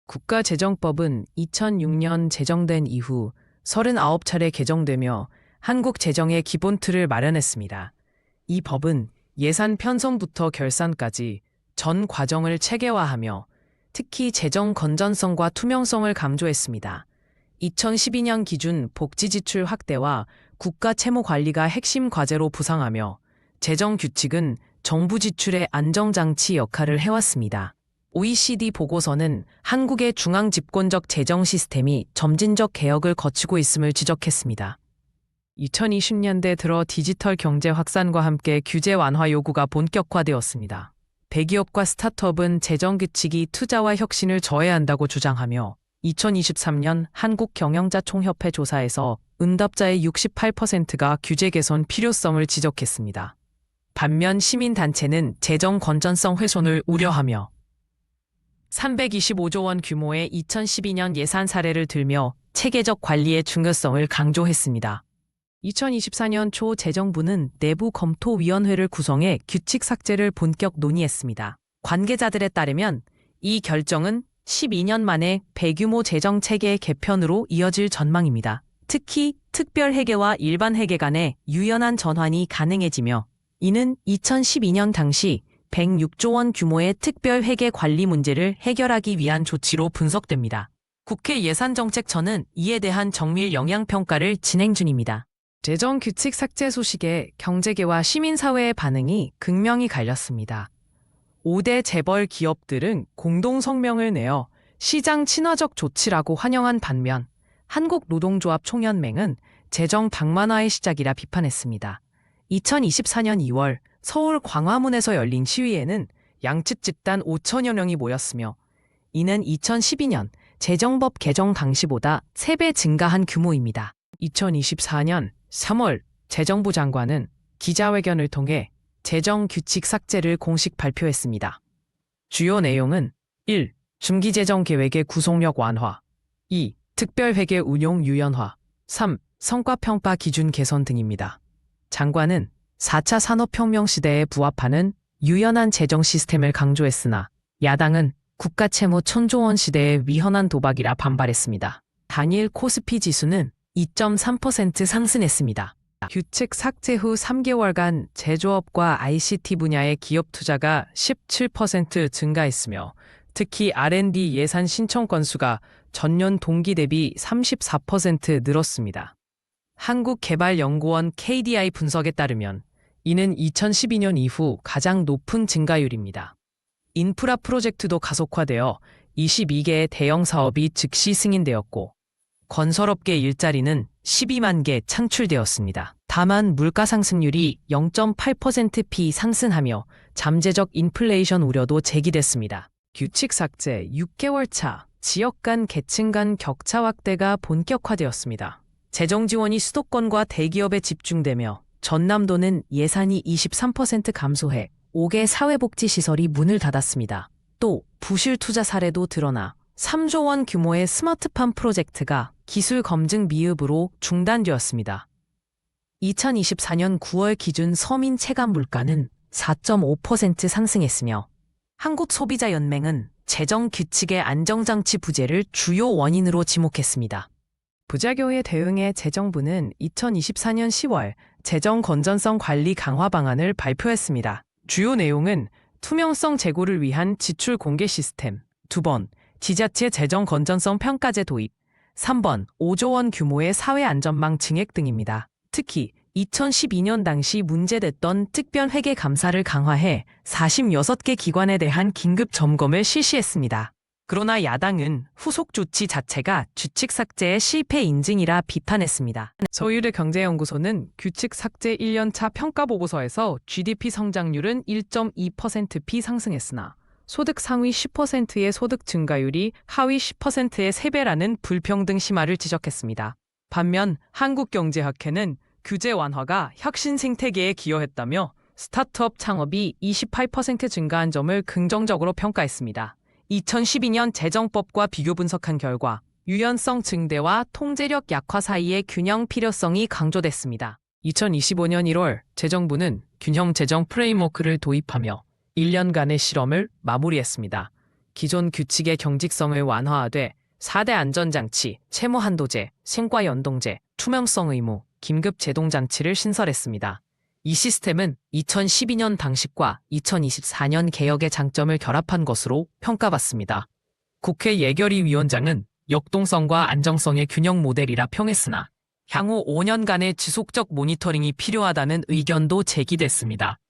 국가재정법은 2006년 제정된 이후 39차례 개정되며 한국 재정의 기본 틀을 마련했습니다. 이 법은 예산 편성부터 결산까지 전 과정을 체계화하며 특히 재정 건전성과 투명성을 강조했습니다. 2012년 기준 복지 지출 확대와 국가 채무 관리가 핵심 과제로 부상하며 재정 규칙은 정부 지출의 안정장치 역할을 해왔습니다. OECD 보고서는 한국의 중앙 집권적 재정 시스템이 점진적 개혁을 거치고 있음을 지적했습니다. 2020년대 들어 디지털 경제 확산과 함께 규제 완화 요구가 본격화되었습니다. 대기업과 스타트업은 재정 규칙이 투자와 혁신을 저해한다고 주장하며 2023년 한국경영자총협회 조사에서 응답자의 68%가 규제 개선 필요성을 지적했습니다. 반면 시민단체는 재정 건전성 훼손을 우려하며 325조 원 규모의 2012년 예산 사례를 들며 체계적 관리의 중요성을 강조했습니다. 2024년 초 재정부는 내부 검토위원회를 구성해 규칙 삭제를 본격 논의했습니다. 관계자들에 따르면 이 결정은 12년 만에 대규모 재정 체계 개편으로 이어질 전망입니다. 특히 특별 회계와 일반 회계 간의 유연한 전환이 가능해지며 이는 2012년 당시 106조 원 규모의 특별 회계 관리 문제를 해결하기 위한 조치로 분석됩니다. 국회 예산정책처는 이에 대한 정밀 영향평가를 진행 중입니다. 재정 규칙 삭제 소식에 경제계와 시민사회의 반응이 극명히 갈렸습니다. 5대 재벌 기업들은 공동 성명을 내어 시장 친화적 조치라고 환영한 반면 한국노동조합 총연맹은 재정 방만화의 시작이라 비판했습니다. 2024년 2월 서울 광화문에서 열린 시위에는 양측 집단 5천여 명이 모였으며 이는 2012년 재정법 개정 당시보다 3배 증가한 규모입니다. 2024년 3월 재정부 장관은 기자회견을 통해 재정 규칙 삭제를 공식 발표했습니다. 주요 내용은 1. 중기재정 계획의 구속력 완화 2. 특별회계 운용 유연화 3. 성과평가 기준 개선 등입니다. 장관은 4차 산업혁명 시대에 부합하는 유연한 재정 시스템을 강조했으나 야당은 국가채무 1,000조 원 시대의 위헌한 도박이라 반발했습니다. 단일 코스피 지수는 2.3% 상승했습니다. 규칙 삭제 후 3개월간 제조업과 ICT 분야의 기업 투자가 17% 증가했으며 특히 R&D 예산 신청 건수가 전년 동기 대비 34% 늘었습니다. 한국개발연구원 KDI 분석에 따르면 이는 2012년 이후 가장 높은 증가율입니다. 인프라 프로젝트도 가속화되어 22개의 대형 사업이 즉시 승인되었고 건설업계 일자리는 12만 개 창출되었습니다. 다만 물가 상승률이 0.8%p 상승하며 잠재적 인플레이션 우려도 제기됐습니다. 규칙 삭제 6개월 차 지역 간 계층 간 격차 확대가 본격화되었습니다. 재정 지원이 수도권과 대기업에 집중되며 전남도는 예산이 23% 감소해 5개 사회복지시설이 문을 닫았습니다. 또 부실 투자 사례도 드러나 3조 원 규모의 스마트팜 프로젝트가 기술 검증 미흡으로 중단되었습니다. 2024년 9월 기준 서민 체감 물가는 4.5% 상승했으며 한국소비자연맹은 재정 규칙의 안정장치 부재를 주요 원인으로 지목했습니다. 부작용에 대응해 재정부는 2024년 10월 재정 건전성 관리 강화 방안을 발표했습니다. 주요 내용은 투명성 제고를 위한 지출 공개 시스템, 2번 지자체 재정 건전성 평가제 도입, 3번 5조 원 규모의 사회안전망 증액 등입니다. 특히 2012년 당시 문제됐던 특별회계 감사를 강화해 46개 기관에 대한 긴급 점검을 실시했습니다. 그러나 야당은 후속 조치 자체가 규칙 삭제의 실패 인증이라 비판했습니다. 서울대 경제연구소는 규칙 삭제 1년차 평가보고서에서 GDP 성장률은 1.2%p 상승했으나 소득 상위 10%의 소득 증가율이 하위 10%의 3배라는 불평등 심화를 지적했습니다. 반면 한국경제학회는 규제 완화가 혁신 생태계에 기여했다며 스타트업 창업이 28% 증가한 점을 긍정적으로 평가했습니다. 2012년 재정법과 비교 분석한 결과 유연성 증대와 통제력 약화 사이의 균형 필요성이 강조됐습니다. 2025년 1월 재정부는 균형 재정 프레임워크를 도입하며 1년간의 실험을 마무리했습니다. 기존 규칙의 경직성을 완화하되 4대 안전장치, 채무 한도제, 생과 연동제, 투명성 의무, 긴급 제동장치를 신설했습니다. 이 시스템은 2012년 당시과 2024년 개혁의 장점을 결합한 것으로 평가받습니다. 국회 예결위 위원장은 역동성과 안정성의 균형 모델이라 평했으나 향후 5년간의 지속적 모니터링이 필요하다는 의견도 제기됐습니다.